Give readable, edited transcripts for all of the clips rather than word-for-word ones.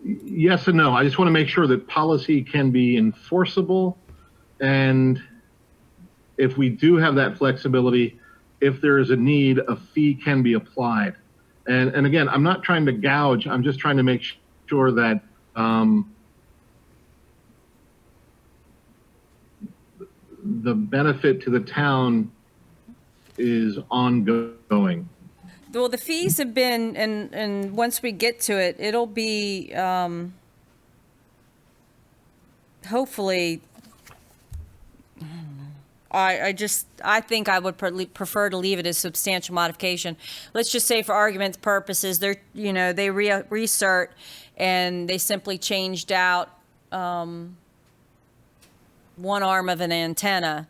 Yes and no. I just want to make sure that policy can be enforceable, and if we do have that flexibility, if there is a need, a fee can be applied. And again, I'm not trying to gouge. I'm just trying to make sure that the benefit to the town is ongoing. Well, the fees have been, and once we get to it, it'll be, hopefully, I think I would prefer to leave it as substantial modification. Let's just say for argument's purposes, they recert and they simply changed out, one arm of an antenna.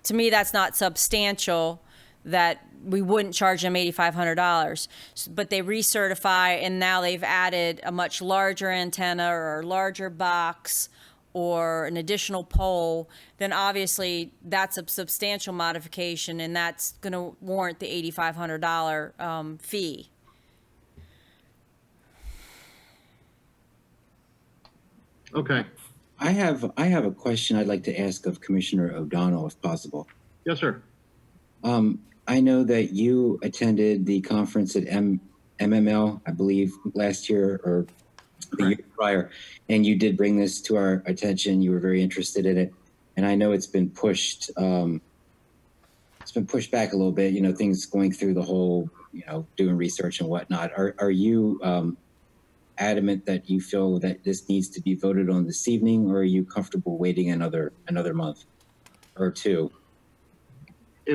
To me, that's not substantial, that we wouldn't charge them $8,500. But they recertify, and now they've added a much larger antenna or a larger box or an additional pole, then obviously that's a substantial modification, and that's going to warrant the $8,500 fee. Okay. I have a question I'd like to ask of Commissioner O'Donnell, if possible. Yes, sir. I know that you attended the conference at MML, I believe, last year or the year prior, and you did bring this to our attention. You were very interested in it, and I know it's been pushed. It's been pushed back a little bit. You know, things going through the whole, doing research and whatnot. Are you adamant that you feel that this needs to be voted on this evening, or are you comfortable waiting another month or two?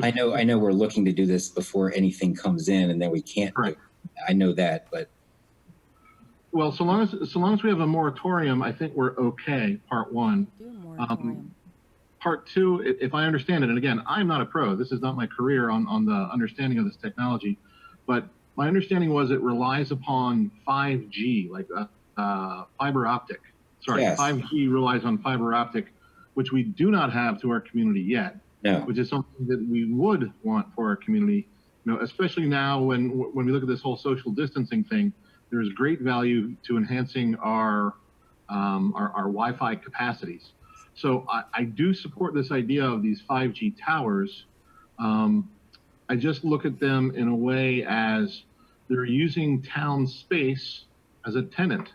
I know we're looking to do this before anything comes in, and then we can't. Right. I know that, but well, so long as we have a moratorium, I think we're okay. Part one. Do a moratorium. Part two, if I understand it, and again, I'm not a pro. This is not my career on the understanding of this technology, but my understanding was it relies upon 5G, like fiber optic. Sorry, yes. 5G relies on fiber optic, which we do not have to our community yet. No. Which is something that we would want for our community, especially now when we look at this whole social distancing thing. There is great value to enhancing our Wi-Fi capacities. So I do support this idea of these 5G towers. I just look at them in a way as they're using town space as a tenant,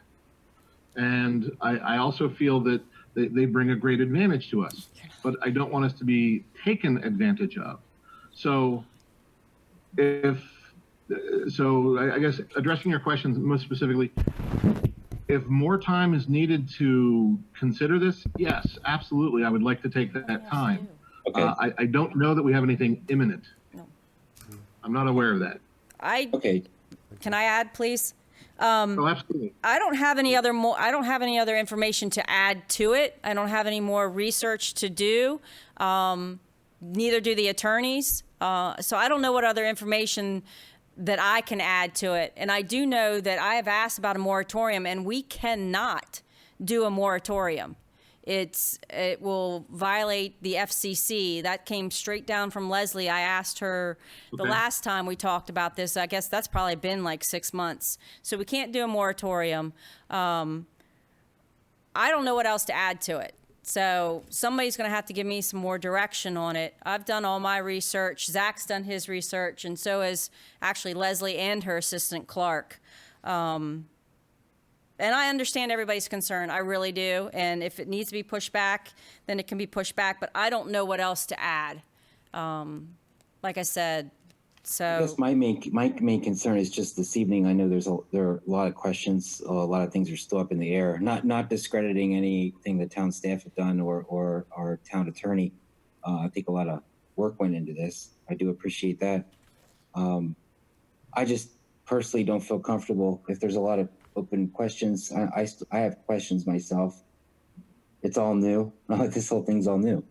and I also feel that they bring a great advantage to us, but I don't want us to be taken advantage of. So I guess addressing your questions most specifically, if more time is needed to consider this, yes, absolutely, I would like to take that time. Okay. I don't know that we have anything imminent. No. I'm not aware of that. Okay. Can I add, please? Oh, absolutely. I don't have any other information to add to it. I don't have any more research to do. Neither do the attorneys. So I don't know what other information that I can add to it. And I do know that I have asked about a moratorium, and we cannot do a moratorium. It will violate the FCC. That came straight down from Leslie. I asked her the last time we talked about this. I guess that's probably been like 6 months. So we can't do a moratorium. I don't know what else to add to it. So somebody's going to have to give me some more direction on it. I've done all my research. Zach's done his research, and so has actually Leslie and her assistant Clark. And I understand everybody's concern. I really do. And if it needs to be pushed back, then it can be pushed back. But I don't know what else to add. Like I said, so. I guess my main concern is just this evening. I know there are a lot of questions. A lot of things are still up in the air. Not discrediting anything the town staff have done or our town attorney. I think a lot of work went into this. I do appreciate that. I just personally don't feel comfortable if there's a lot of open questions. I have questions myself. It's all new. This whole thing's all new.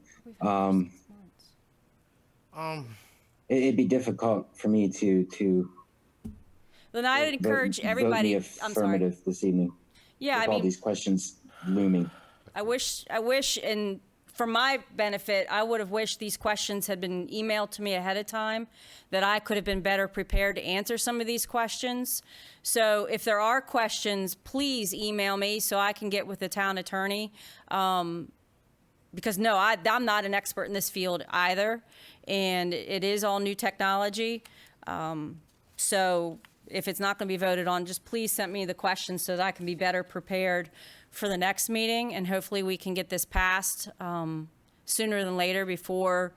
It'd be difficult for me to. Then I would encourage everybody. Affirmative this evening. Yeah, with all these questions looming. I wish, and for my benefit, I would have wished these questions had been emailed to me ahead of time, that I could have been better prepared to answer some of these questions. So if there are questions, please email me so I can get with the town attorney. Because no, I'm not an expert in this field either, and it is all new technology. So if it's not going to be voted on, just please send me the questions so that I can be better prepared for the next meeting, and hopefully we can get this passed sooner than later before,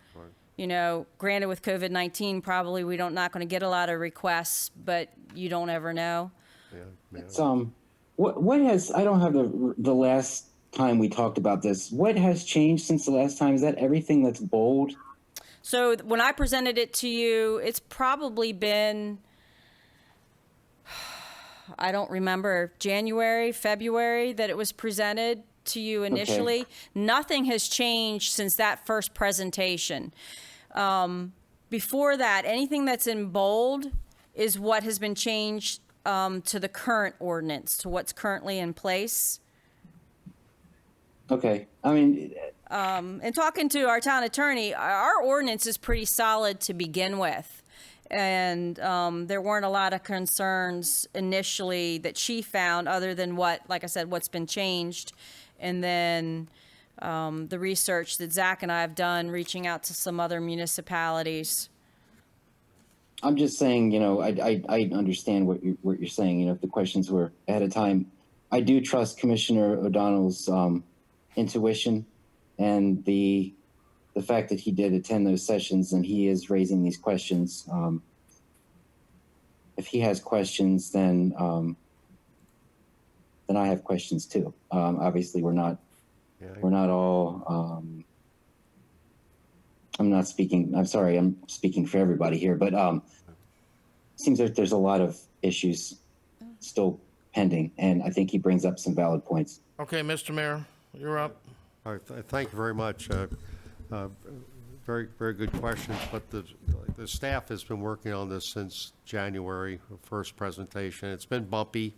you know, granted with COVID-19, probably we not going to get a lot of requests, but you don't ever know. It's, what has, I don't have the last time we talked about this. What has changed since the last time? Is that everything that's bold? So when I presented it to you, it's probably been, I don't remember, January, February that it was presented to you initially. Okay. Nothing has changed since that first presentation. Before that, anything that's in bold is what has been changed to the current ordinance, to what's currently in place. Okay. I mean, and talking to our town attorney, our ordinance is pretty solid to begin with. And there weren't a lot of concerns initially that she found other than what, like I said, what's been changed. And then the research that Zach and I have done, reaching out to some other municipalities. I'm just saying, you know, I understand what you're saying. You know, if the questions were ahead of time, I do trust Commissioner O'Donnell's intuition and the fact that he did attend those sessions and he is raising these questions. If he has questions, then I have questions too. Obviously, we're not all. I'm sorry, I'm speaking for everybody here, but it seems like there's a lot of issues still pending, and I think he brings up some valid points. Okay, Mr. Mayor, you're up. All right, thank you very much. Very, very good questions, but the staff has been working on this since January, first presentation. It's been bumpy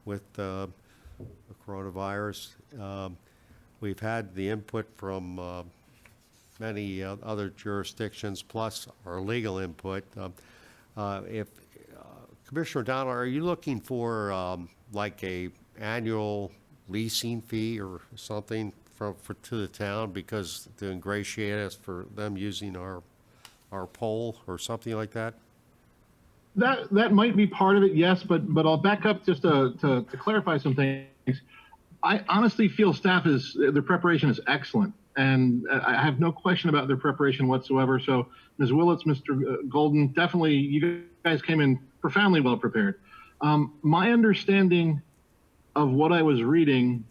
with the coronavirus. We've had the input from many other jurisdictions, plus our legal input. If Commissioner O'Donnell, are you looking for like a annual leasing fee or something to the town because to ingratiate us for them using our pole or something like that? That might be part of it, yes, but I'll back up just to clarify some things. I honestly feel their preparation is excellent, and I have no question about their preparation whatsoever. So Ms. Willits, Mr. Golden, definitely you guys came in profoundly well prepared. My understanding of what I was reading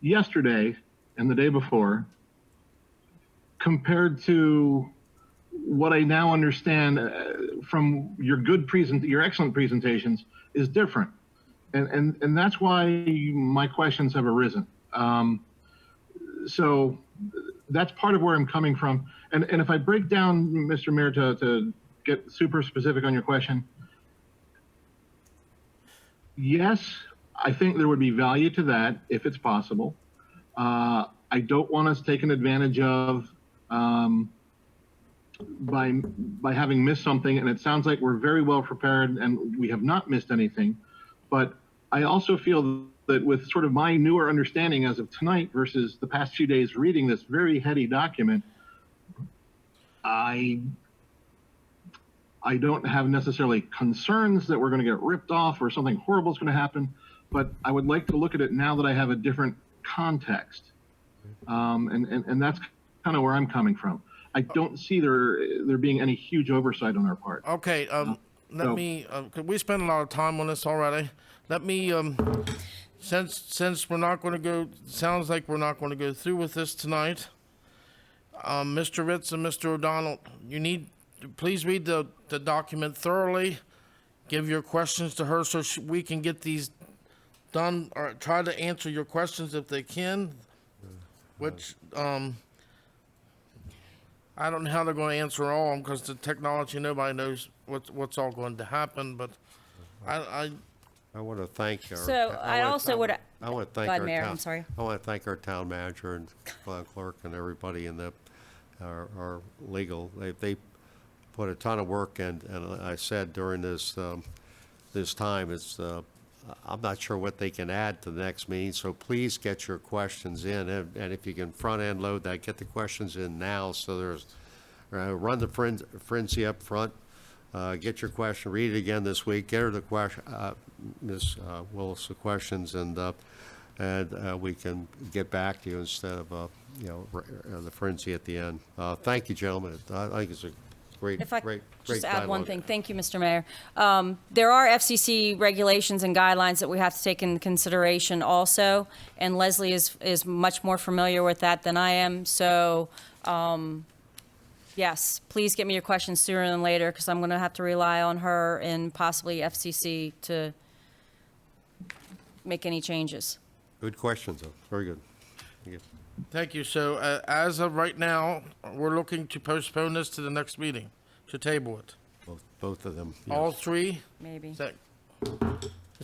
yesterday and the day before compared to what I now understand from your excellent presentations is different. And that's why my questions have arisen. So that's part of where I'm coming from. And if I break down, Mr. Mayor, to get super specific on your question, yes, I think there would be value to that if it's possible. I don't want us taken advantage of by having missed something, and it sounds like we're very well prepared and we have not missed anything. But I also feel that with sort of my newer understanding as of tonight versus the past few days reading this very heady document, I don't have necessarily concerns that we're going to get ripped off or something horrible is going to happen, but I would like to look at it now that I have a different context. And that's kind of where I'm coming from. I don't see there being any huge oversight on our part. Okay, let me, we spent a lot of time on this already. Let me, since we're not going to go, sounds like we're not going to go through with this tonight. Mr. Ritz and Mr. O'Donnell, please read the document thoroughly. Give your questions to her so we can get these done, or try to answer your questions if they can, which, I don't know how they're going to answer all of them because the technology, nobody knows what's all going to happen, but I want to thank our. So I also would I want to thank Go ahead, our Mayor, town. I'm sorry. I want to thank our town manager and clerk and everybody in our legal. They put a ton of work in, and I said during this time, I'm not sure what they can add to the next meeting. So please get your questions in, and if you can front end load that, get the questions in now. So there's run the frenzy up front. Get your question, read it again this week, get her the question, Ms. Willis, the questions, and we can get back to you instead of, the frenzy at the end. Thank you, gentlemen. I think it's a great, If I great just add one dialogue. thing, thank you, Mr. Mayor. There are FCC regulations and guidelines that we have to take into consideration also, and Leslie is much more familiar with that than I am. So, yes, please get me your questions sooner than later, because I'm going to have to rely on her and possibly FCC to make any changes. Good questions, though. Very good. Thank you. Thank you. So as of right now, we're looking to postpone this to the next meeting, to table it. Both of them. Yes. All three? Maybe. Is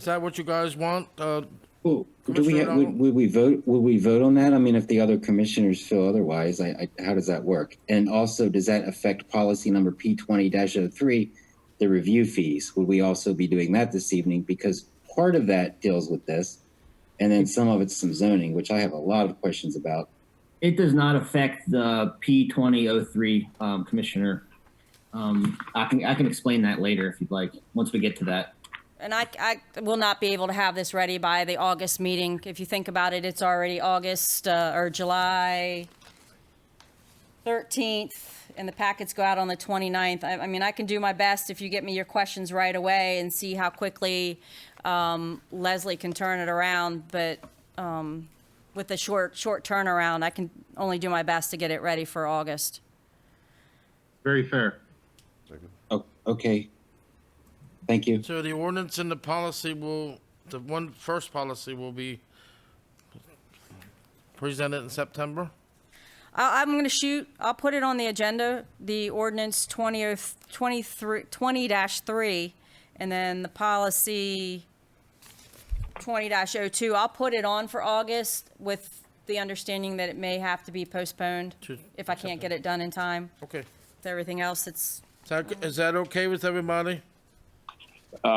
that what you guys want? Well, do we Commissioner have, O'Donnell? would we vote? Will we vote on that? I mean, if the other commissioners feel otherwise, how does that work? And also, does that affect policy number P20-03, the review fees? Would we also be doing that this evening? Because part of that deals with this, and then some of it's some zoning, which I have a lot of questions about. It does not affect the P2003, Commissioner. I can explain that later if you'd like, once we get to that. And I will not be able to have this ready by the August meeting. If you think about it, it's already August or July 13th, and the packets go out on the 29th. I mean, I can do my best if you get me your questions right away and see how quickly Leslie can turn it around. But with the short turnaround, I can only do my best to get it ready for August. Very fair. Oh, okay. Thank you. So the ordinance and the policy first policy will be presented in September? I'm going to shoot. I'll put it on the agenda, the ordinance 20-3, and then the policy 20-02. I'll put it on for August with the understanding that it may have to be postponed To if I can't get it done in time. Okay. With everything else, it's, Is that okay with everybody?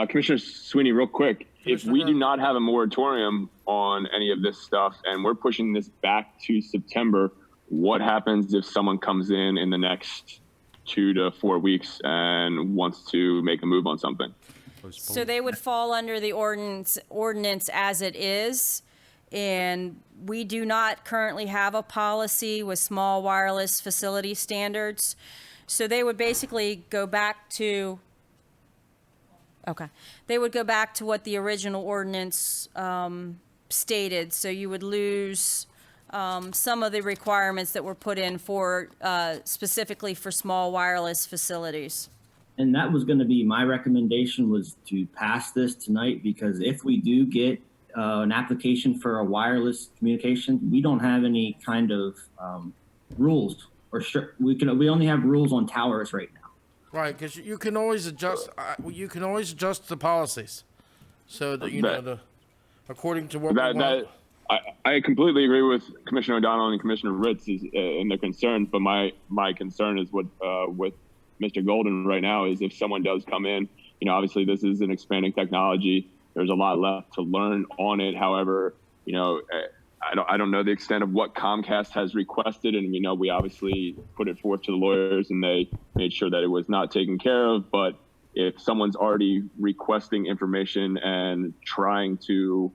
Commissioner Sweeney, real quick, if Commissioner we do Brown. not have a moratorium on any of this stuff and we're pushing this back to September, what happens if someone comes in the next 2 to 4 weeks and wants to make a move on something? so they would fall under the ordinance as it is. And we do not currently have a policy with small wireless facility standards. So they would basically go back to, they would go back to what the original ordinance stated. So you would lose some of the requirements that were put in for, specifically for small wireless facilities. And that was going to be my recommendation, was to pass this tonight, because if we do get an application for a wireless communication, we don't have any kind of rules, or we only have rules on towers right now. Right, because you can always adjust. You can always adjust the policies, so that you know according to what we want. I completely agree with Commissioner O'Donnell and Commissioner Ritz in their concerns, but my concern is with Mr. Golden right now is if someone does come in, obviously this is an expanding technology. There's a lot left to learn on it. However, I don't know the extent of what Comcast has requested, and we obviously put it forth to the lawyers, and they made sure that it was not taken care of. But if someone's already requesting information and trying to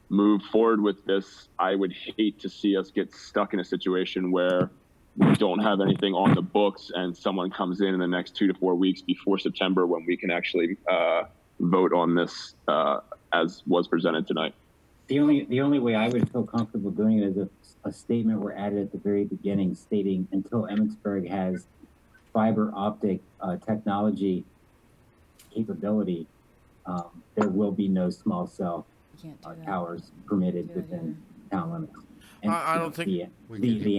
move forward with this, I would hate to see us get stuck in a situation where we don't have anything on the books and someone comes in the next 2 to 4 weeks before September when we can actually vote on this as was presented tonight. The only way I would feel comfortable doing it is if a statement were added at the very beginning stating until Emmitsburg has fiber optic technology capability, there will be no small cell towers permitted within town limits. And I don't think the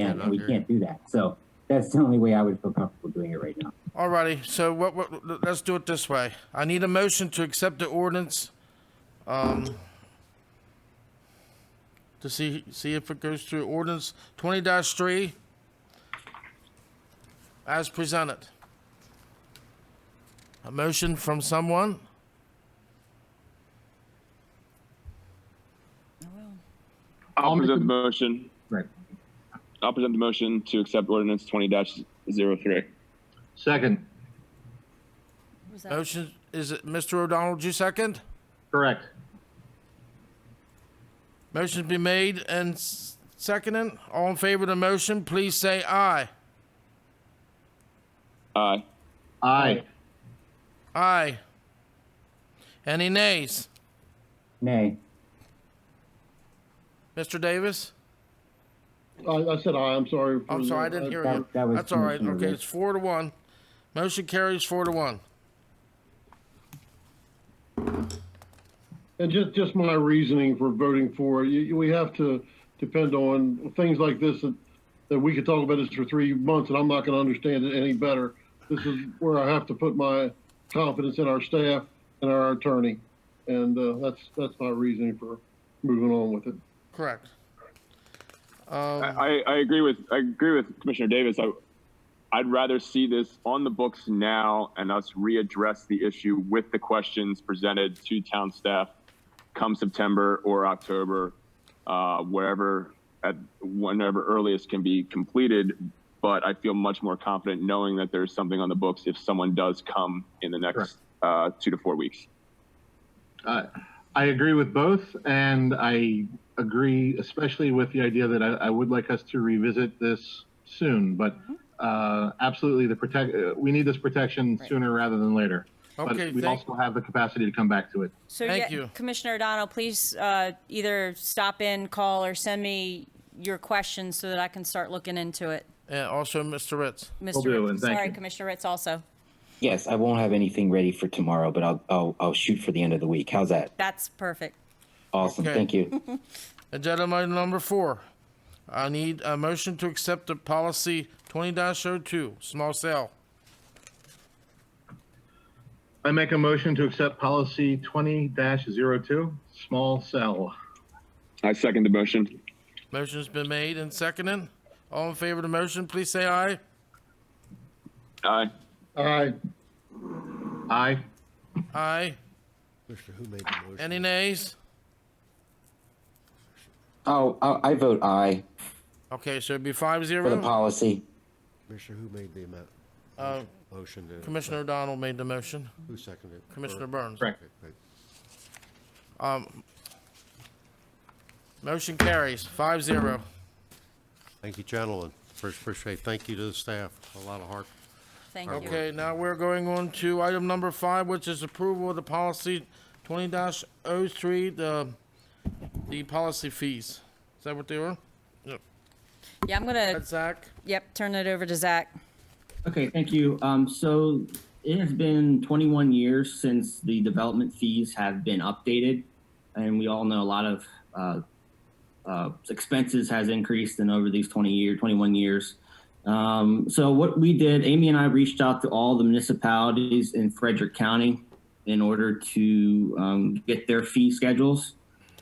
end, and we can't do that. So that's the only way I would feel comfortable doing it right now. Alrighty, so let's do it this way. I need a motion to accept the ordinance to see if it goes through. Ordinance 20-3 as presented. A motion from someone? I'll present the motion. Right. I'll present the motion to accept ordinance 20-03. Second. Was that- Motion, is it Mr. O'Donnell, did you second? Correct. Motion's been made and seconded. All in favor of the motion, please say aye. Aye. Aye. Aye. Any nays? Nay. Mr. Davis? I said aye, I'm sorry. for I'm sorry, I the- didn't hear That- you. that was That's all right. Commissioner Okay, Ritz. it's 4-1. Motion carries 4-1. And just my reasoning for voting for it, we have to depend on things like this that we could talk about this for 3 months and I'm not gonna understand it any better. This is where I have to put my confidence in our staff and our attorney. And, that's my reasoning for moving on with it. Correct. I agree with Commissioner Davis. I'd rather see this on the books now and us readdress the issue with the questions presented to town staff come September or October, whenever earliest can be completed. But I feel much more confident knowing that there's something on the books if someone does come in the next 2 to 4 weeks. I agree with both, and I agree especially with the idea that I would like us to revisit this soon. But absolutely, we need this protection sooner rather than later. Okay, But we also have the capacity to come back to it. So Thank yeah, you. Commissioner O'Donnell, please either stop in, call, or send me your questions so that I can start looking into it. And also Mr. Ritz. Mr. do, Ritz, and thank sorry, you. Commissioner Ritz also. Yes, I won't have anything ready for tomorrow, but I'll shoot for the end of the week. How's that? That's perfect. Awesome. Okay. Thank you. Agenda item number 4. I need a motion to accept the policy 20-02, small cell. I make a motion to accept policy 20-02, small cell. I second the motion. Motion's been made and seconded. All in favor of the motion, please say aye. Aye. Aye. Aye. Aye. Commissioner, who made the motion? Any nays? Oh, I vote aye Okay, so it'd be for the 5-0. policy. Commissioner, who made the motion? Commissioner O'Donnell made the motion. Who seconded? Commissioner Burns. Correct. Okay, great. Motion carries 5-0. Thank you, gentlemen. First, appreciate, thank you to the staff. A lot of hard. Thank you. Okay, now we're going on to item number 5, which is approval of the policy 20-03, the policy fees. Is that what they were? Yep. Yeah, I'm gonna, That's Zach. turn it over to Zach. Okay, thank you. So it has been 21 years since the development fees have been updated. And we all know a lot of expenses has increased in over these 21 years. So what we did, Amy and I reached out to all the municipalities in Frederick County in order to get their fee schedules.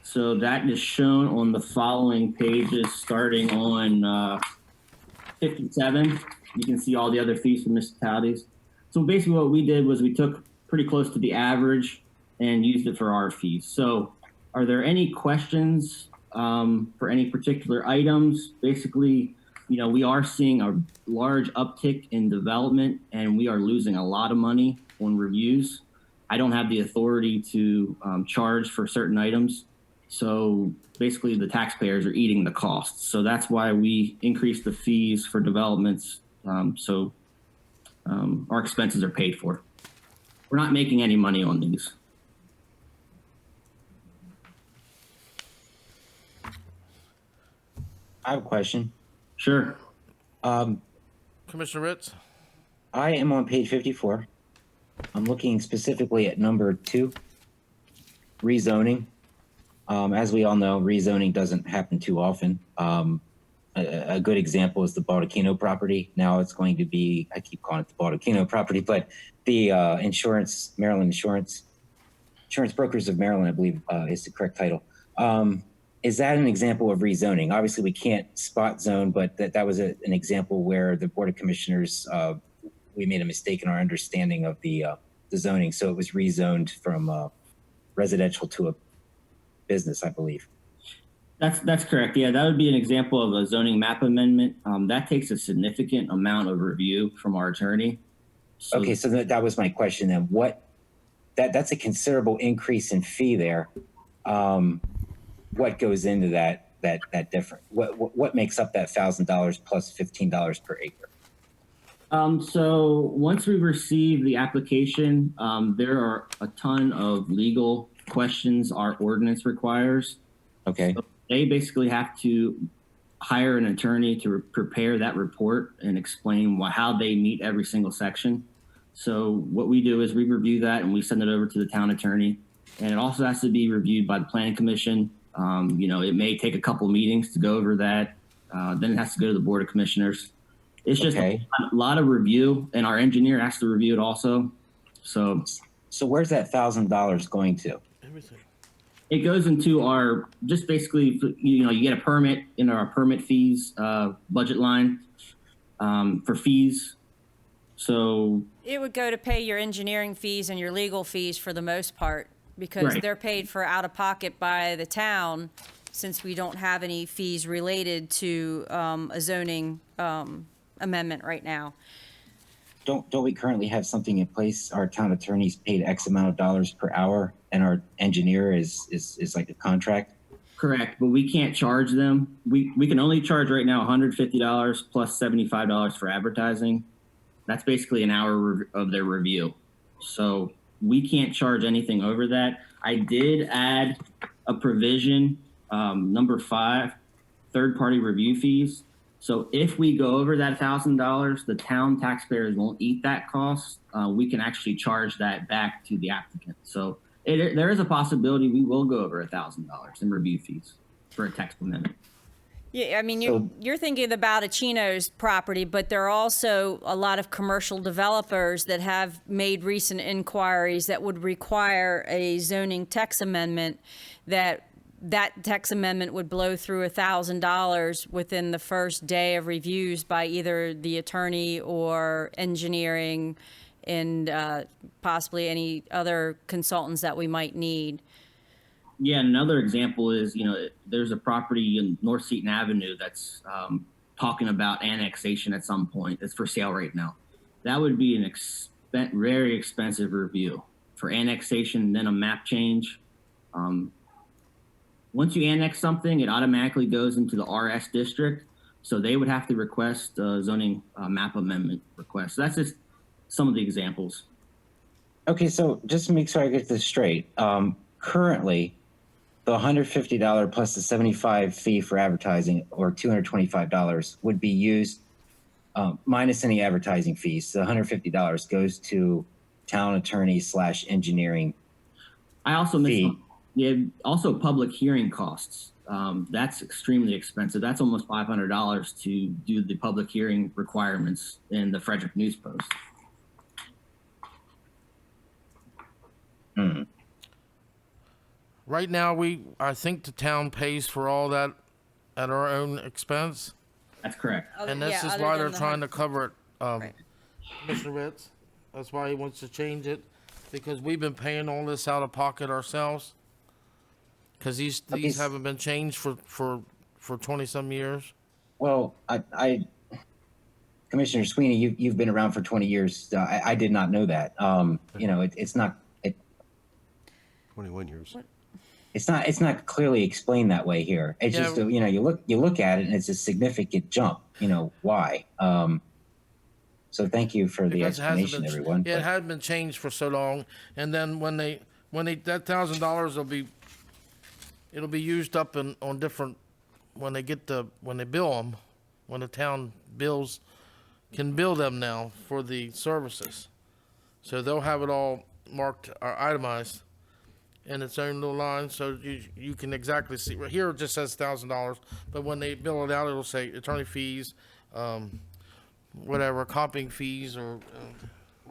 So that is shown on the following pages, starting on 57. You can see all the other fees for municipalities. So basically what we did was we took pretty close to the average and used it for our fees. So are there any questions for any particular items? Basically, we are seeing a large uptick in development and we are losing a lot of money on reviews. I don't have the authority to charge for certain items. So basically the taxpayers are eating the costs. So that's why we increased the fees for developments. So our expenses are paid for. We're not making any money on these. I have a question. Sure. Commissioner Ritz? I am on page 54. I'm looking specifically at number 2, rezoning. As we all know, rezoning doesn't happen too often. A good example is the Baldacchino property. Now it's going to be, I keep calling it the Baldacchino property, but the Maryland Insurance Brokers of Maryland, I believe is the correct title. is that an example of rezoning? Obviously, we can't spot zone, but that was an example where the Board of Commissioners, we made a mistake in our understanding of the zoning. So it was rezoned from residential to a business, I believe. That's correct. Yeah, that would be an example of a zoning map amendment. That takes a significant amount of review from our attorney. So, Okay, so that was my question then. That's a considerable increase in fee there. What goes into that difference? What makes up that $1,000 plus $15 per acre? So once we receive the application, there are a ton of legal questions our ordinance requires. Okay. So they basically have to hire an attorney to prepare that report and explain how they meet every single section. So what we do is we review that and we send it over to the town attorney. And it also has to be reviewed by the planning commission. It may take a couple meetings to go over that. Then it has to go to the Board of Commissioners. It's just Okay. a lot of review, and our engineer has to review it also. So where's that $1,000 going to? Everything. it goes into our, just basically, you get a permit in our permit fees budget line for fees. So It would go to pay your engineering fees and your legal fees for the most part, because Right. they're paid for out of pocket by the town, since we don't have any fees related to a zoning amendment right now. Don't we currently have something in place? Our town attorney's paid X amount of dollars per hour, and our engineer is like a contract. correct, but we can't charge them. We can only charge right now $150 plus $75 for advertising. That's basically an hour of their review. So we can't charge anything over that. I did add a provision, number 5, third-party review fees. So if we go over that $1,000, the town taxpayers won't eat that cost. We can actually charge that back to the applicant. So there is a possibility we will go over $1,000 in review fees for a text amendment. Yeah, I mean, So- you're thinking about Chino's property, but there are also a lot of commercial developers that have made recent inquiries that would require a zoning text amendment, that text amendment would blow through $1,000 within the first day of reviews by either the attorney or engineering and possibly any other consultants that we might need. Yeah, another example is, there's a property in North Seaton Avenue that's talking about annexation at some point. It's for sale right now. That would be an very expensive review for annexation and then a map change. Once you annex something, it automatically goes into the RS district. So they would have to request a zoning map amendment request. So that's just some of the examples. Okay, so just to make sure I get this straight, currently, the $150 plus the $75 fee for advertising, or $225, would be used minus any advertising fees. The $150 goes to town attorney / engineering. I also Fee. mentioned, also public hearing costs. That's extremely expensive. That's almost $500 to do the public hearing requirements in the Frederick News Post. Right now, I think the town pays for all that at our own expense, That's correct. and this is other why than they're the trying to hun- cover it. Right. Mr. Ritz, that's why he wants to change it, because we've been paying all this out of pocket ourselves. Because these Okay. haven't been changed for 20-some years. Well, I Commissioner Sweeney, you've been around for 20 years. I did not know that. It's not 21 years. it's not clearly explained that way here. It's Yeah. just you look at it and it's a significant jump. Why? So thank you for the Because it hasn't explanation, been, everyone. yeah, it but- hadn't been changed for so long, and then when they that $1,000 it'll be used up on different, when they bill them, when the town can bill them now for the services. So they'll have it all marked or itemized in its own little line, so you can exactly see. Right here it just says $1,000, but when they bill it out, it'll say attorney fees, whatever, comping fees, or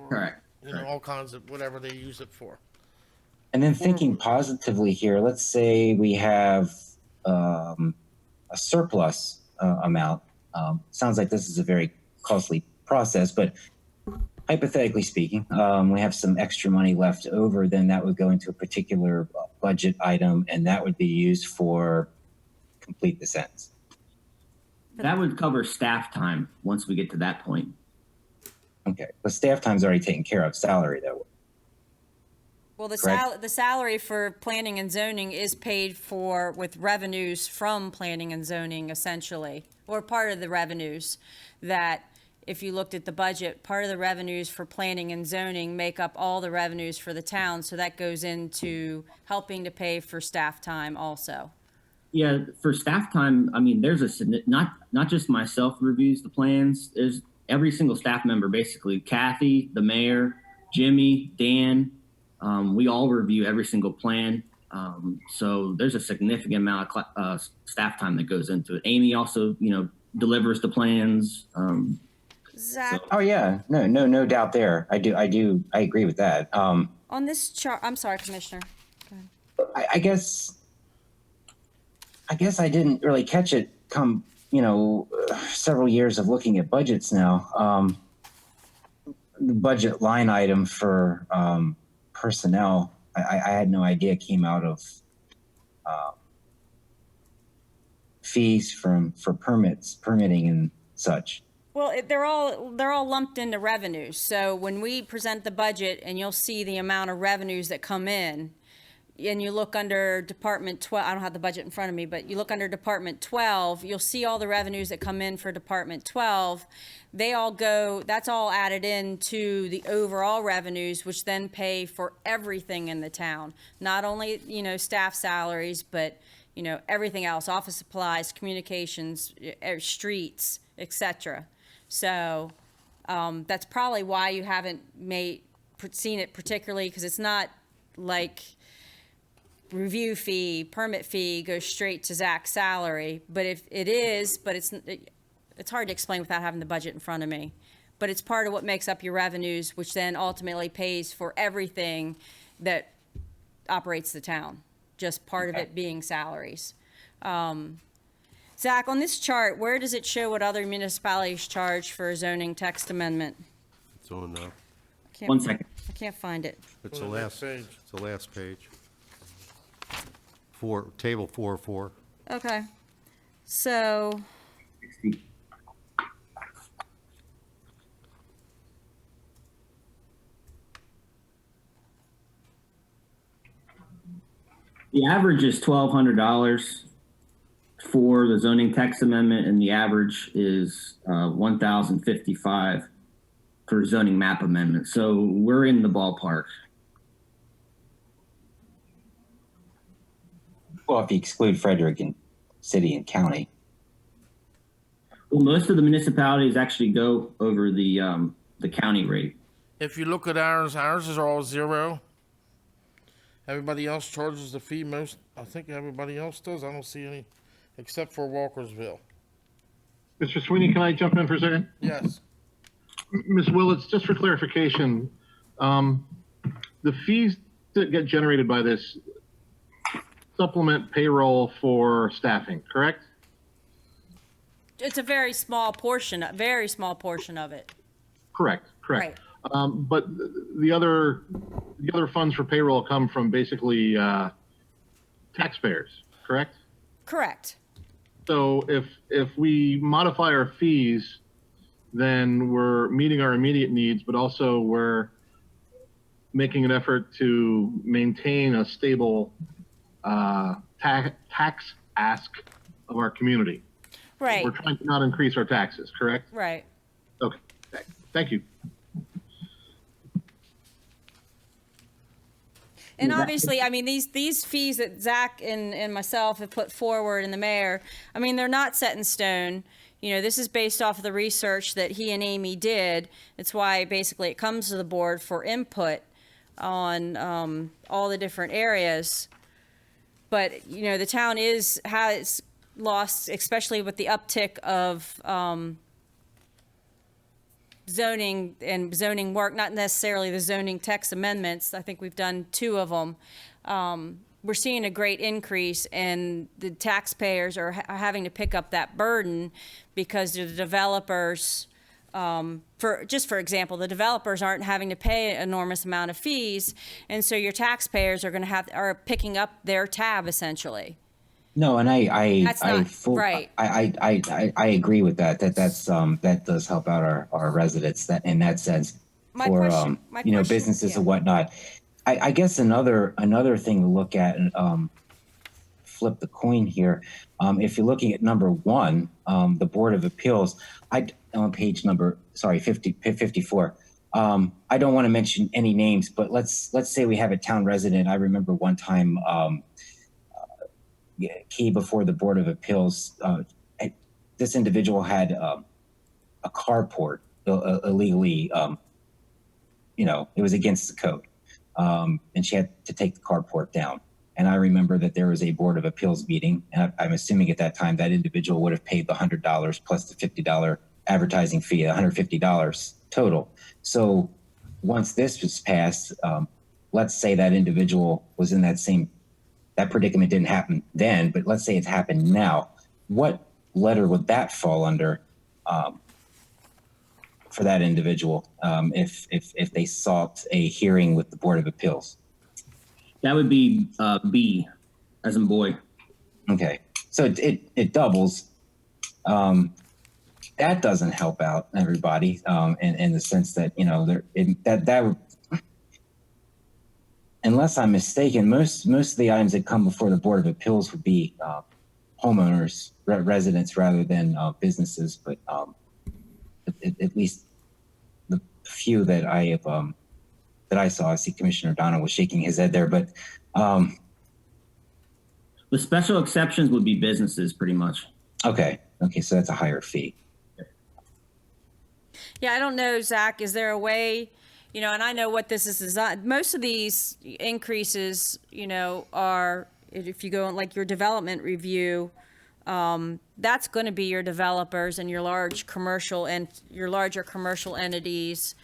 Correct. all kinds of whatever they use it for. And then thinking positively here, let's say we have a surplus amount. Sounds like this is a very costly process, but hypothetically speaking, we have some extra money left over, then that would go into a particular budget item, and that would be used for complete the sentence. That would cover staff time once we get to that point. Okay, but staff time's already taken care of. Salary though. Well, Correct. the salary for planning and zoning is paid for with revenues from planning and zoning, essentially, or part of the revenues that, if you looked at the budget, part of the revenues for planning and zoning make up all the revenues for the town, so that goes into helping to pay for staff time also. Yeah, for staff time, I mean, there's not just myself reviews the plans. There's every single staff member, basically. Kathy, the mayor, Jimmy, Dan, we all review every single plan. So there's a significant amount of staff time that goes into it. Amy also, delivers the plans. Zach, Oh yeah, no doubt there. I agree with that. on this chart, I'm sorry, Commissioner. I guess I didn't really catch it come, several years of looking at budgets now. The budget line item for personnel, I had no idea came out of fees for permitting and such. Well, they're all lumped into revenues. So when we present the budget and you'll see the amount of revenues that come in, and you look under Department 12, I don't have the budget in front of me, but you look under Department 12, you'll see all the revenues that come in for Department 12. They all go, that's all added into the overall revenues, which then pay for everything in the town. Not only, staff salaries, but, everything else, office supplies, communications, streets, etc. So that's probably why you haven't seen it particularly, because it's not like review fee, permit fee goes straight to Zach's salary. But if it is, but it's hard to explain without having the budget in front of me. But it's part of what makes up your revenues, which then ultimately pays for everything that operates the town. Just part of it being salaries. Zach, on this chart, where does it show what other municipalities charge for a zoning text amendment? It's on, One second. I can't find it. it's On the the next last, page. it's the last page. Table 4.4. Okay. So, The average is $1,200 for the zoning text amendment, and the average is $1,055 for zoning map amendment. So we're in the ballpark. Well, if you exclude Frederick and city and county. Well, most of the municipalities actually go over the county rate. If you look at ours is all zero. Everybody else charges the fee. I think everybody else does. I don't see any, except for Walkersville. Mr. Sweeney, can I jump in for a second? Yes. Ms. Willits, just for clarification, the fees that get generated by this supplement payroll for staffing, correct? it's a very small portion of it. Correct. Right. But the other funds for payroll come from basically taxpayers, correct? Correct. So if we modify our fees, then we're meeting our immediate needs, but also we're making an effort to maintain a stable tax ask of our community. Right. We're trying to not increase our taxes, correct? Right. Okay, thank you. And obviously, I mean, these fees that Zach and myself have put forward and the mayor, I mean, they're not set in stone. You know, this is based off of the research that he and Amy did. It's why basically it comes to the board for input on all the different areas. But, you know, the town has lost, especially with the uptick of zoning and zoning work, not necessarily the zoning text amendments. I think we've done 2 of them. we're seeing a great increase, and the taxpayers are having to pick up that burden because the developers, for example, the developers aren't having to pay an enormous amount of fees, and so your taxpayers are picking up their tab essentially. No, and That's not right. I agree with that. That does help out our residents that in that sense My for question- my question- businesses yeah. and whatnot. I guess another thing to look at and flip the coin here. If you're looking at number one, the Board of Appeals, on page 54. I don't want to mention any names, but let's say we have a town resident. I remember one time key before the Board of Appeals. This individual had a carport illegally. It was against the code, and she had to take the carport down. And I remember that there was a Board of Appeals meeting, and I'm assuming at that time that individual would have paid the $100 plus the $50 advertising fee, $150 total. So once this was passed, let's say that individual was in that predicament didn't happen then, but let's say it's happened now. What letter would that fall under for that individual if they sought a hearing with the Board of Appeals? That would be B, as in boy. Okay, so it doubles. That doesn't help out everybody in the sense that unless I'm mistaken, most of the items that come before the Board of Appeals would be homeowners, residents, rather than businesses. But at least the few that I saw, I see Commissioner O'Donnell was shaking his head there. But The special exceptions would be businesses, pretty much. okay, so that's a higher fee. Yeah, I don't know, Zach, is there a way, and I know what this is designed, most of these increases, are, if you go on like your development review, that's going to be your developers and your larger commercial entities,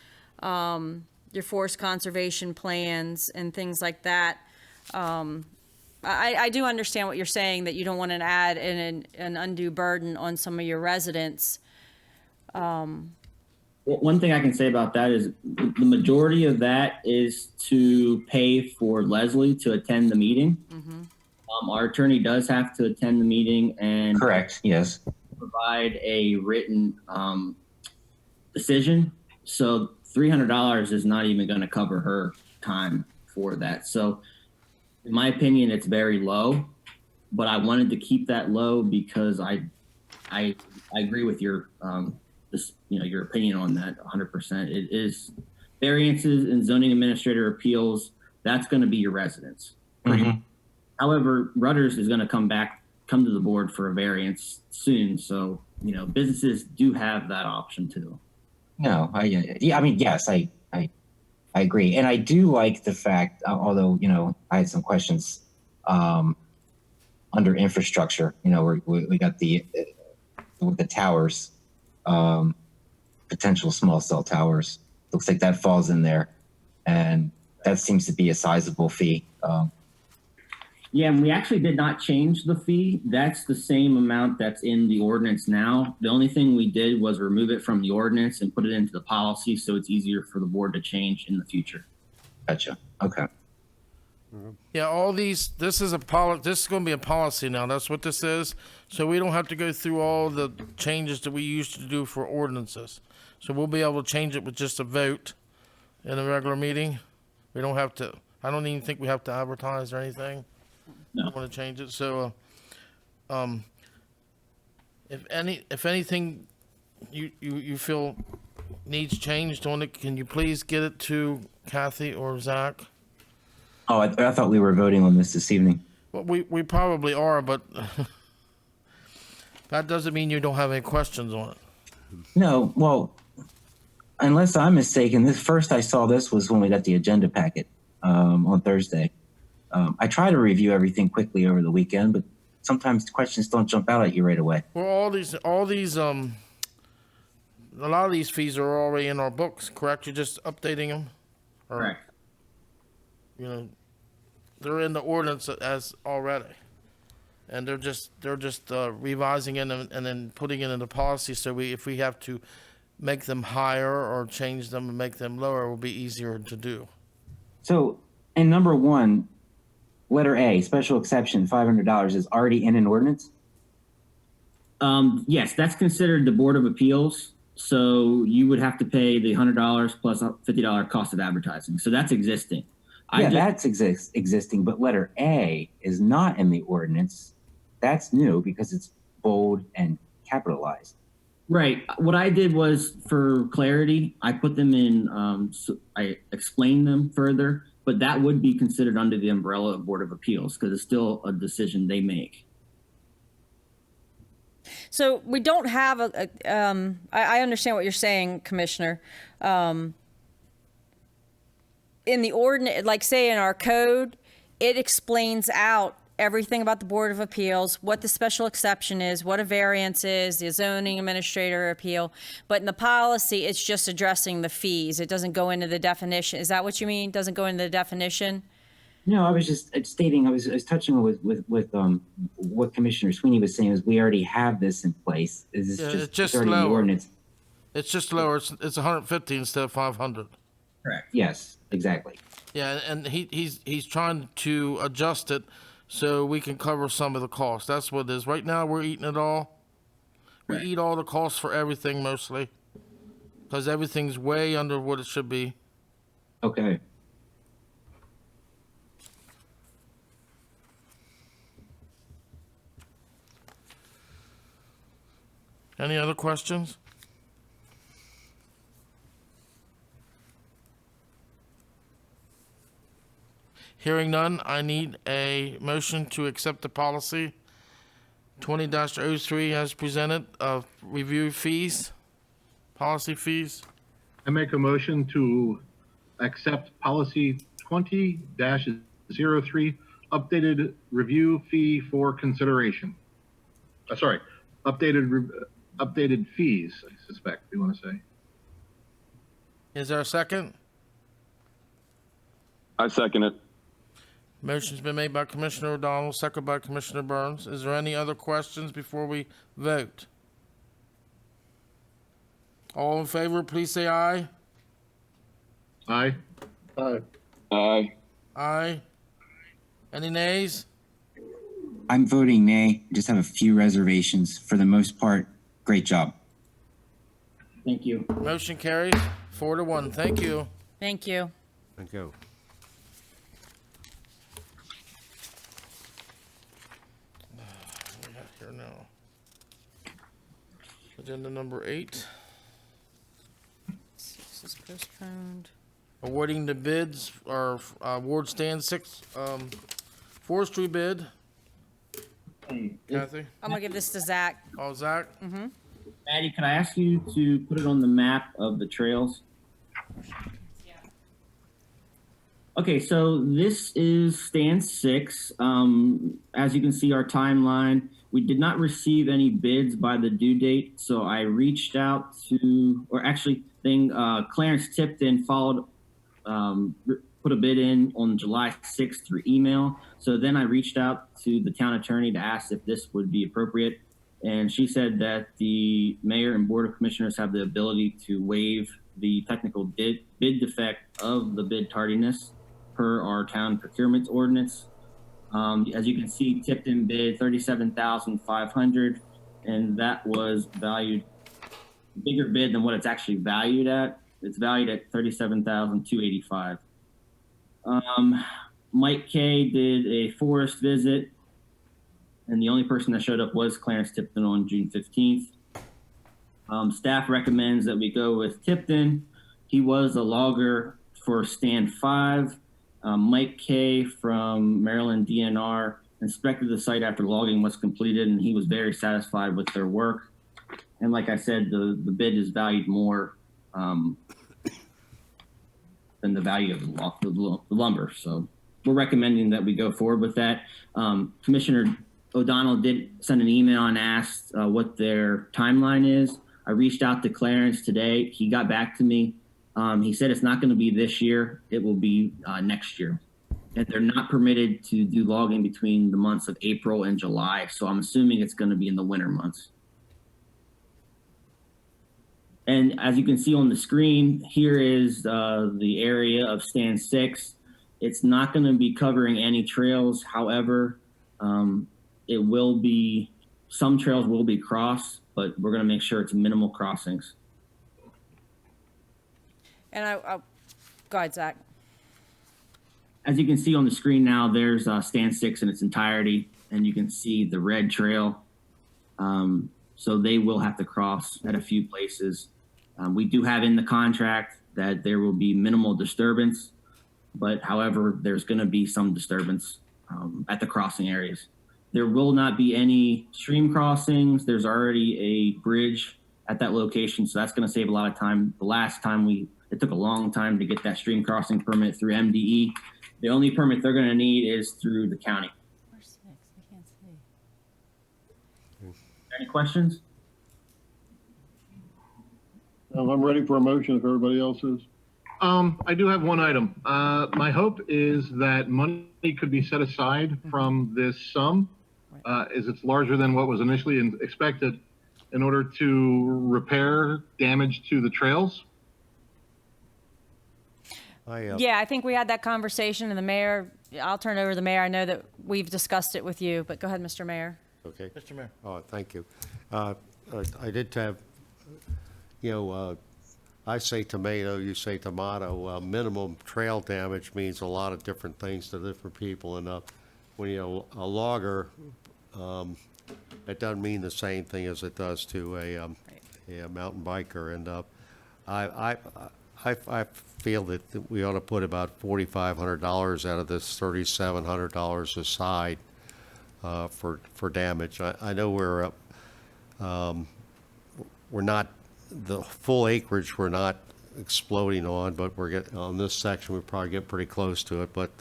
your forest conservation plans and things like that. I do understand what you're saying, that you don't want to add an undue burden on some of your residents. One thing I can say about that is the majority of that is to pay for Leslie to attend the meeting. Mm-hmm. Our attorney does have to attend the meeting and Correct. Yes. provide a written decision. So $300 is not even going to cover her time for that. So in my opinion, it's very low, but I wanted to keep that low because I agree with your your opinion on that 100%. It is variances and zoning administrator appeals. That's going to be your residents. Mm-hmm. However, Rudders is going to come to the board for a variance soon. So, businesses do have that option too. No, yes, I agree. And I do like the fact, although, I had some questions under infrastructure, we got the towers, potential small cell towers. Looks like that falls in there. And that seems to be a sizable fee. Yeah, and we actually did not change the fee. That's the same amount that's in the ordinance now. The only thing we did was remove it from the ordinance and put it into the policy so it's easier for the board to change in the future. Gotcha. Okay. Yeah, this is going to be a policy now. That's what this is. So we don't have to go through all the changes that we used to do for ordinances. So we'll be able to change it with just a vote in a regular meeting. We don't have to, I don't even think we have to advertise or anything. No. Want to change it. So, if anything you feel needs changed on it, can you please get it to Kathy or Zach? Oh, I thought we were voting on this evening. Well, we probably are, but that doesn't mean you don't have any questions on it. No, well, unless I'm mistaken, first I saw this was when we got the agenda packet on Thursday. I try to review everything quickly over the weekend, but sometimes the questions don't jump out at you right away. Well, all these, a lot of these fees are already in our books, correct? You're just updating them? Correct. they're in the ordinance as already, and they're just revising it and then putting it in the policy. So if we have to make them higher or change them and make them lower, it will be easier to do. So in number one, letter A, special exception, $500 is already in an ordinance? Yes, that's considered the Board of Appeals. So you would have to pay the $100 plus a $50 cost of advertising. So that's existing. Yeah, that's existing, but letter A is not in the ordinance. That's new because it's bold and capitalized. Right. What I did was, for clarity, I put them in, so I explained them further, but that would be considered under the umbrella of Board of Appeals because it's still a decision they make. So we don't have I understand what you're saying, Commissioner. In the ordinance, like say in our code, it explains out everything about the Board of Appeals, what the special exception is, what a variance is, the zoning administrator appeal. But in the policy, it's just addressing the fees. It doesn't go into the definition. Is that what you mean? Doesn't go into the definition? No, I was just stating, I was touching on with what Commissioner Sweeney was saying is we already have this in place. It's just already in the lower. ordinance. It's just lower. It's 150 instead of 500. Correct. Yes, exactly. Yeah, and he's trying to adjust it so we can cover some of the costs. That's what it is. Right now, we're eating it all. We eat all the costs for everything mostly because everything's way under what it should be. Okay. Any other questions? Hearing none, I need a motion to accept the policy 20-03 as presented of review fees, policy fees. I make a motion to accept policy 20-03, updated review fee for consideration. Sorry, updated fees, I suspect you want to say. Is there a second? I second it. Motion's been made by Commissioner O'Donnell, second by Commissioner Burns. Is there any other questions before we vote? All in favor, please say aye. Aye. Aye. Aye. Aye. Any nays? I'm voting nay. Just have a few reservations. For the most part, great job. Thank you. Motion carries 4-1. Thank you. Thank you. Thank you. We have here now. Agenda number 8. 6 is postponed. Awarding the bids, or Ward Stand 6 forestry bid. Kathy? I'm gonna give this to Zach. Oh, Zach? Maddie, could I ask you to put it on the map of the trails? Okay, so this is stand 6. As you can see, our timeline, we did not receive any bids by the due date. So I reached out to, or actually, Clarence Tipton followed, put a bid in on July 6th through email. So then I reached out to the town attorney to ask if this would be appropriate. And she said that the mayor and board of commissioners have the ability to waive the technical bid defect of the bid tardiness per our town procurement ordinance. As you can see, Tipton bid $37,500, and that was valued bigger bid than what it's actually valued at. It's valued at $37,285. Mike Kay did a forest visit, and the only person that showed up was Clarence Tipton on June 15th. Staff recommends that we go with Tipton. He was a logger for stand 5. Mike Kay from Maryland DNR inspected the site after logging was completed, and he was very satisfied with their work. And like I said, the bid is valued more than the value of the lumber. So we're recommending that we go forward with that. Commissioner O'Donnell did send an email and asked what their timeline is. I reached out to Clarence today. He got back to me. He said it's not going to be this year. It will be next year. and they're not permitted to do logging between the months of April and July. So I'm assuming it's going to be in the winter months. And as you can see on the screen, here is the area of stand 6. It's not going to be covering any trails. However, it will be, some trails will be crossed, but we're going to make sure it's minimal crossings. And I go ahead, Zach. As you can see on the screen now, there's stand 6 in its entirety, and you can see the red trail. So they will have to cross at a few places. We do have in the contract that there will be minimal disturbance, but however, there's going to be some disturbance at the crossing areas. There will not be any stream crossings. There's already a bridge at that location, so that's going to save a lot of time. The last time it took a long time to get that stream crossing permit through MDE. The only permit they're going to need is through the county. Any questions? I'm ready for a motion if everybody else is. I do have one item. My hope is that money could be set aside from this sum, as it's larger than what was initially expected, in order to repair damage to the trails. Yeah, I think we had that conversation, and the mayor, I'll turn it over to the mayor. I know that we've discussed it with you, but go ahead, Mr. Mayor. Okay. Mr. Mayor. Oh, thank you. I did have, I say tomato, you say tomato. Minimum trail damage means a lot of different things to different people. And when you're a logger, it doesn't mean the same thing as it does to a mountain biker. And I feel that we ought to put about $4,500 out of this $3,700 aside for damage. I know we're not the full acreage. We're not exploding on, but on this section we probably get pretty close to it. But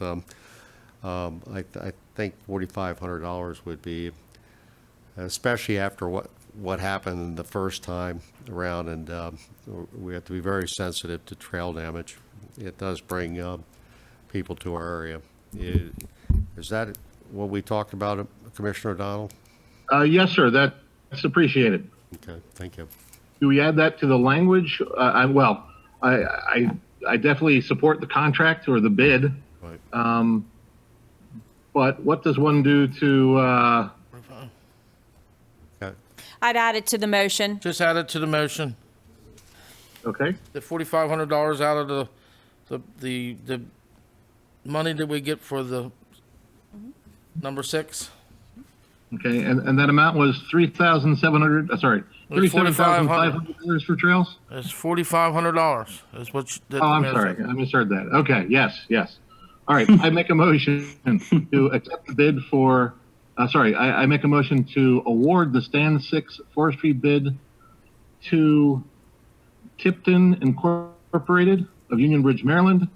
I think $4,500 would be, especially after what happened the first time around, and we have to be very sensitive to trail damage. It does bring people to our area. Is that what we talked about, Commissioner O'Donnell? Yes, sir. That's appreciated. Okay, thank you. Do we add that to the language? I definitely support the contract or the bid. Right. But what does one do to? Okay. I'd add it to the motion. Just add it to the motion. Okay. The $4,500 out of the money that we get for the number 6. Okay, and that amount was $3,700. Sorry, $37,500 for trails. It's $4,500. That's what. Oh, I'm sorry, I misheard that. Okay, yes. All right, I make a motion to accept the bid for. I make a motion to award the Stand 6 forestry bid to Tipton Incorporated of Union Bridge, Maryland,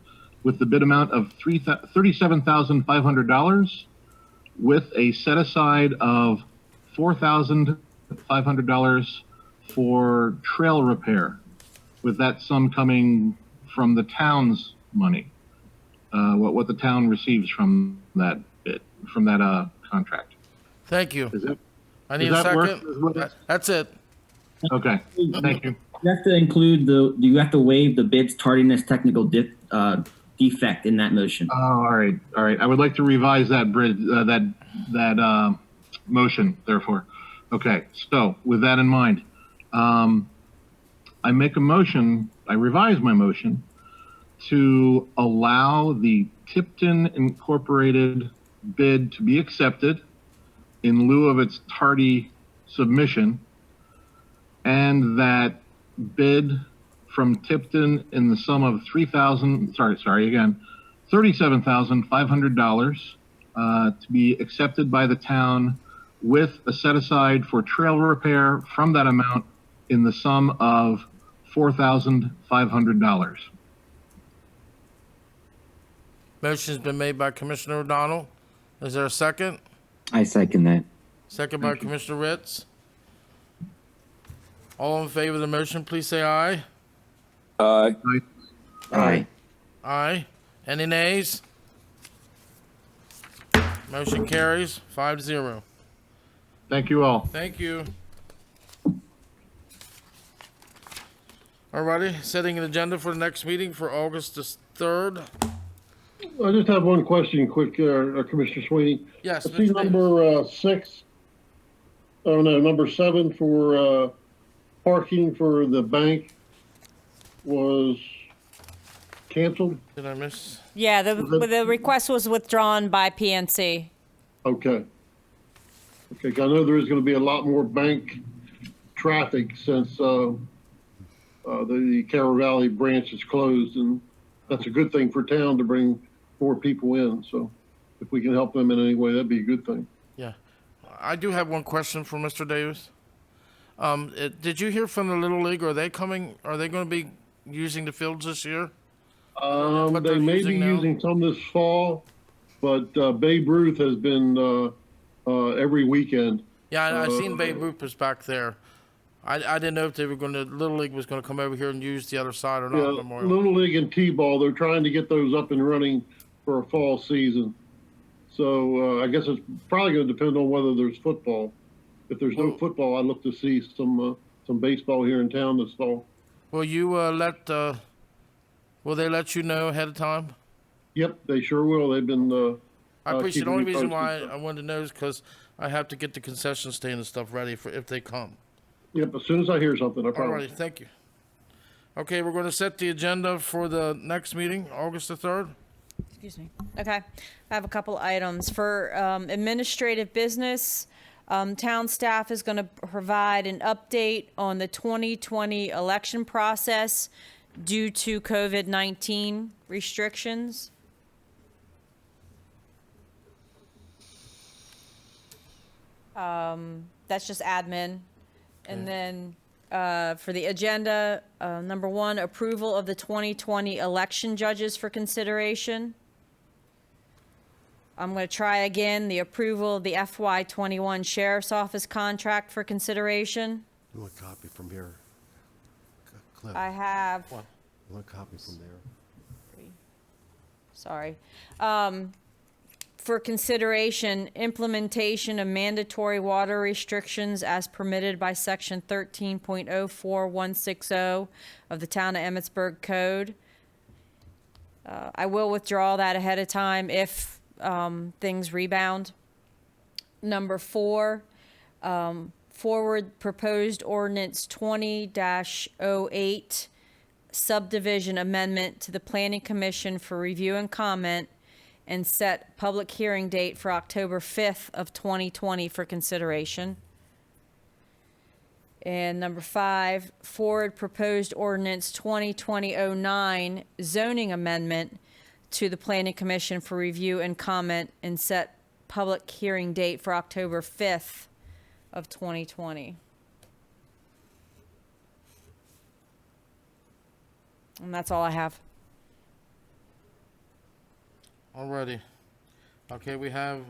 with the bid amount of $37,500, with a set aside of $4,500 for trail repair, with that sum coming from the town's money, what the town receives from that bid, from that contract. Thank you. I need does a that work? second. That's it. Okay, thank you. You have to include you have to waive the bid's tardiness technical defect in that motion. Oh, all right. I would like to revise that bridge, that motion, therefore. Okay, so with that in mind, I revise my motion to allow the Tipton Incorporated bid to be accepted in lieu of its tardy submission, and that bid from Tipton in the sum of $37,500 to be accepted by the town, with a set aside for trail repair from that amount in the sum of $4,500. Motion's been made by Commissioner O'Donnell. Is there a second? I second that. Second by Commissioner Ritz. All in favor of the motion, please say aye. Aye. Aye. Any nays? Motion carries 5-0. Thank you all. Thank you. Alrighty, setting an agenda for the next meeting for August the 3rd. I just have one question quick, Commissioner Sweeney. Yes, I see Mr. Davis. number 6, oh no, number 7 for parking for the bank was canceled. Did I miss? Yeah, the request was withdrawn by PNC. Okay. Okay, 'cause I know there is going to be a lot more bank traffic since the Carroll Valley branch is closed, and that's a good thing for town to bring more people in. So if we can help them in any way, that'd be a good thing. Yeah. I do have one question for Mr. Davis. Did you hear from the Little League? Are they coming? Are they going to be using the fields this year? What They they're may be using now? using some this fall, but Babe Ruth has been every weekend. Yeah, I seen Babe Ruth was back there. I didn't know if they were going to, Little League was going to come over here and use the other side or not. Yeah, Memorial. Little League and T-ball, they're trying to get those up and running for a fall season. So I guess it's probably going to depend on whether there's football. If there's no football, I'd look to see some baseball here in town this fall. Will you will they let you know ahead of time? Yep, they sure will. They've been. I appreciate the keeping only me reason why posted. I wanted to know is because I have to get the concession stand and stuff ready for if they come. Yep, as soon as I hear something, I promise. Alrighty, thank you. Okay, we're going to set the agenda for the next meeting, August the 3rd. Excuse me. Okay, I have a couple items. For administrative business, town staff is going to provide an update on the 2020 election process due to COVID-19 restrictions. That's just admin. And then for the agenda, number 1, approval of the 2020 election judges for consideration. I'm going to try again, the approval of the FY21 Sheriff's Office contract for consideration. You want a copy from here? Cliff, I have, you want a copy from there? sorry. For consideration, implementation of mandatory water restrictions as permitted by section 13.04160 of the Town of Emmitsburg Code. I will withdraw that ahead of time if things rebound. Number 4, forward proposed ordinance 20-08 subdivision amendment to the Planning Commission for review and comment, and set public hearing date for October 5th of 2020 for consideration. And number 5, forward proposed ordinance 2020-09 zoning amendment to the Planning Commission for review and comment, and set public hearing date for October 5th of 2020. And that's all I have. Alrighty. Okay, we have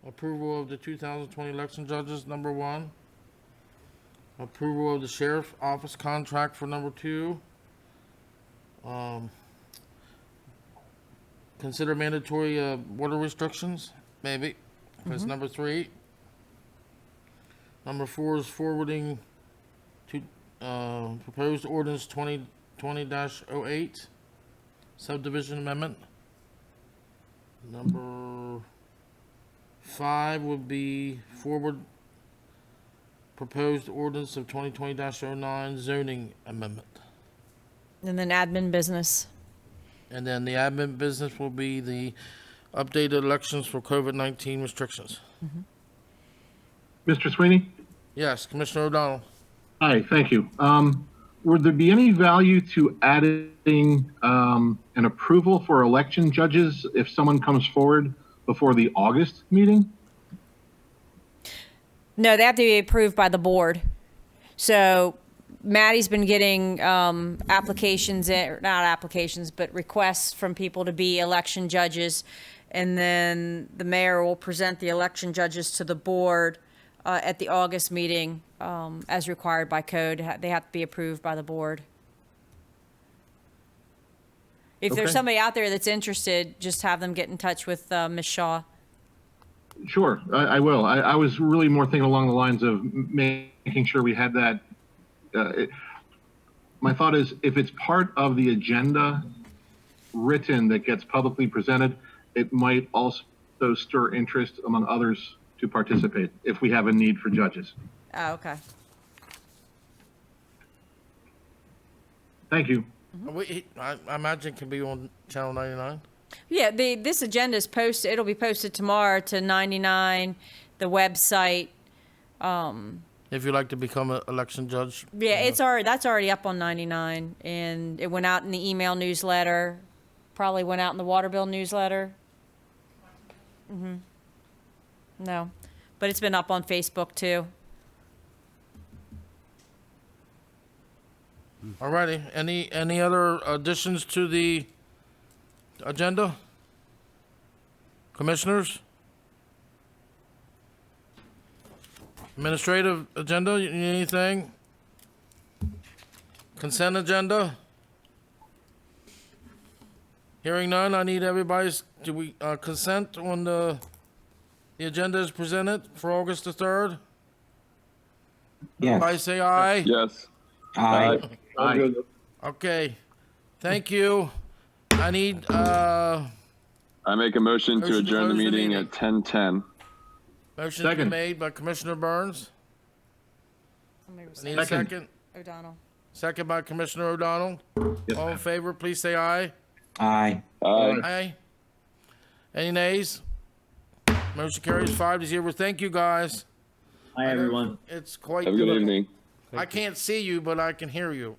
approval of the 2020 election judges, number 1. Approval of the sheriff's office contract for number 2. Consider mandatory water restrictions, maybe. That's number 3. Number 4 is forwarding to proposed ordinance 2020-08 subdivision amendment. Number 5 would be forward proposed ordinance of 2020-09 zoning amendment. And then admin business. And then the admin business will be the updated elections for COVID-19 restrictions. Mr. Sweeney? Yes, Commissioner O'Donnell. Hi, thank you. Would there be any value to adding an approval for election judges if someone comes forward before the August meeting? No, they have to be approved by the board. So Maddie's been getting applications, not applications, but requests from people to be election judges. And then the mayor will present the election judges to the board at the August meeting as required by code. They have to be approved by the board. If there's Okay. somebody out there that's interested, just have them get in touch with Ms. Shaw. Sure, I will. I was really more thinking along the lines of making sure we had that. My thought is, if it's part of the agenda written that gets publicly presented, it might also stir interest among others to participate if we have a need for judges. Oh, okay. Thank you. I imagine it can be on Channel 99. Yeah, this agenda is posted, it'll be posted tomorrow to 99, the website. If you'd like to become an election judge. Yeah, that's already up on 99, and it went out in the email newsletter, probably went out in the water bill newsletter. No, but it's been up on Facebook too. Alrighty, any other additions to the agenda? Commissioners? Administrative agenda, you need anything? Consent agenda? Hearing none, I need everybody's, do we, consent on the agenda is presented for August the 3rd? Everybody Yes. say aye. Yes. Aye. I'm good. Okay, thank you. I need, I make a motion to Motion to adjourn the close the meeting meeting. at 10:10. motion Second. made by Commissioner Burns. I need a Second. second. O'Donnell. Second by Commissioner O'Donnell. Yes, All in ma'am. favor, please say aye. Aye. Aye. Aye. Any nays? Motion carries 5-0. Thank you, guys. Hi, everyone. It's quite Have a good difficult. evening. I can't see you, but I can hear you.